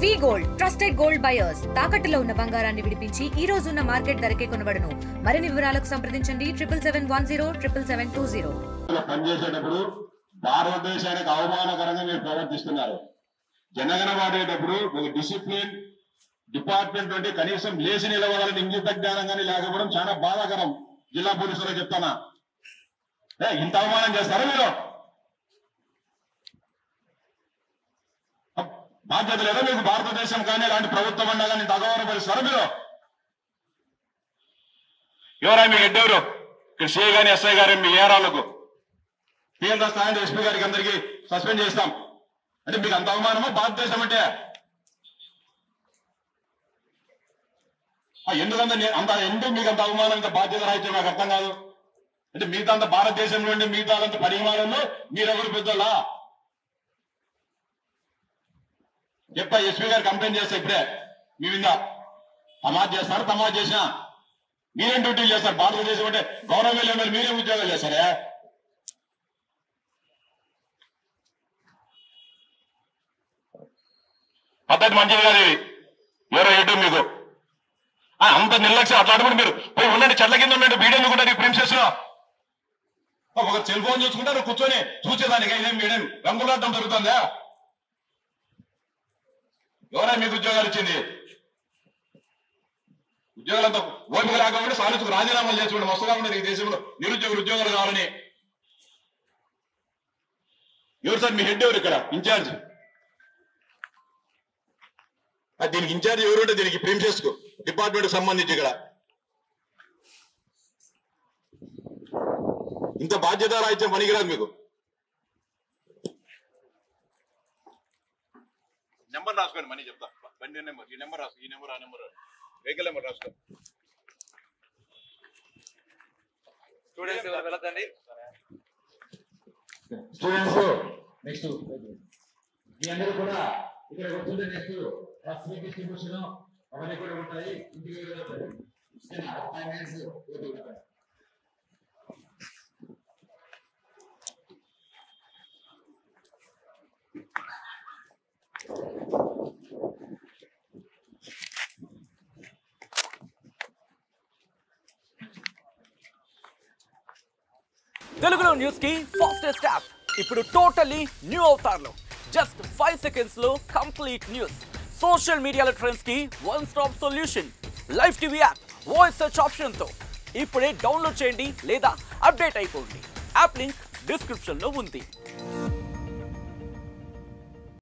వి gold trusted gold buyers తాకట్టులో ఉన్న బంగారాన్ని విడిపించి ఈ రోజు ఉన్న మార్కెట్ ధరకే కొనబడును. మరిన్ని వివరాలకు సంప్రదించండి 77107720. పనిచేసేటప్పుడు భారతదేశానికి అవమానకరంగా మీరు ప్రవర్తిస్తున్నారు. జనగణ వాడేటప్పుడు ఒక డిసిప్లిన్ డిపార్ట్మెంట్ అంటే కనీసం లేచి నిలవాలని ఇంగిత జ్ఞానం కానీ లేకపోవడం చాలా బాధాకరం. జిల్లా పోలీసులు చెప్తానా, ఇంత అవమానం చేస్తారా మీరు? బాధ్యత లేదా మీకు? భారతదేశం కానీ ఇలాంటి ప్రభుత్వం అన్నా కానీ ఇంత అగౌరవపరుస్తారా మీరు? ఎవరా మీ హెడ్ ఎవరు? ఇక్కడ సిఐ గాని ఎస్ఐ గారు మీ ఏరాలకు పిఎల్ స్థాయి ఎస్పీ గారికి అందరికీ సస్పెండ్ చేస్తాం అంటే మీకు అంత అవమానమా? భారతదేశం అంటే ఎందుకు మీకు అంత అవమానం, ఇంత బాధ్యత రాయితే నాకు అర్థం కాదు. అంటే మిగతా అంత భారతదేశంలో ఉండి మిగతా అంత పరిమాణంలో మీరెవరు పెద్దలా? చెప్పా ఎస్పీ గారు కంప్లైంట్ చేస్తా ఇప్పుడే. మీ వింద తమాజ్ చేస్తారు, తమాజ్ చేసినా మీరేం డ్యూటీలు చేస్తారు? భారతదేశం అంటే గౌరవం వెళ్ళే మీరే ఉద్యోగాలు చేస్తారా? పద్ధతి మంచిది కాదు ఇది. ఎవరో ఏటో మీకు అంత నిర్లక్ష్యం. అట్లాంటి మీరు పోయి ఉండండి, చెట్ల కింద ఉండండి. వీడియో కూడా ప్రిన్సెస్ లో ఒక సెల్ ఫోన్ చూసుకుంటారు కూర్చొని చూసేదానికి. ఇదేం మీడియం రంగులాడటం జరుగుతుందా? ఎవరైనా మీకు ఉద్యోగాలు ఇచ్చింది? ఉద్యోగాలంతా ఓపిక లేకపోతే సాధించుకు రాజీనామాలు చేసుకోండి. మస్తుగా ఉండదు ఈ దేశంలో నిరుద్యోగులు ఉద్యోగాలు కావాలని. ఎవరు సార్ మీ హెడ్ ఎవరు ఇక్కడ ఇన్ఛార్జ్? దీనికి ఇన్ఛార్జ్ ఎవరు ఉంటే దీనికి ప్రిన్సెస్ డిపార్ట్మెంట్ సంబంధించి ఇక్కడ ఇంత బాధ్యత రాయితే పనికిరాదు మీకు. నెంబర్ రాసుకోండి, మనీ చెప్తా. బండి నెంబర్, ఈ నెంబర్ రాసు, ఈ నెంబర్, ఆ నెంబర్, వెహికల్ నెంబర్ రాసుకో. స్టూడెంట్స్ ఎవరు వెళ్ళదండి. స్టూడెంట్స్ నెక్స్ట్ మీ అందరూ కూడా ఇక్కడ వస్తుంటే నెక్స్ట్ డిస్ట్రిబ్యూషన్ అవన్నీ కూడా ఉంటాయి. ఇంటికి తెలుగులో న్యూస్ కి ఫాస్టెస్ట్ యాప్ ఇప్పుడు టోటలీ న్యూ అవతార్లో. జస్ట్ 5 seconds లో కంప్లీట్ న్యూస్, సోషల్ మీడియాలో ట్రెండ్స్ కి one stop solution, live TV app, voice search option తో ఇప్పుడే డౌన్లోడ్ చేయండి లేదా అప్డేట్ అయిపోండి. యాప్ లింక్ డిస్క్రిప్షన్ లో ఉంది.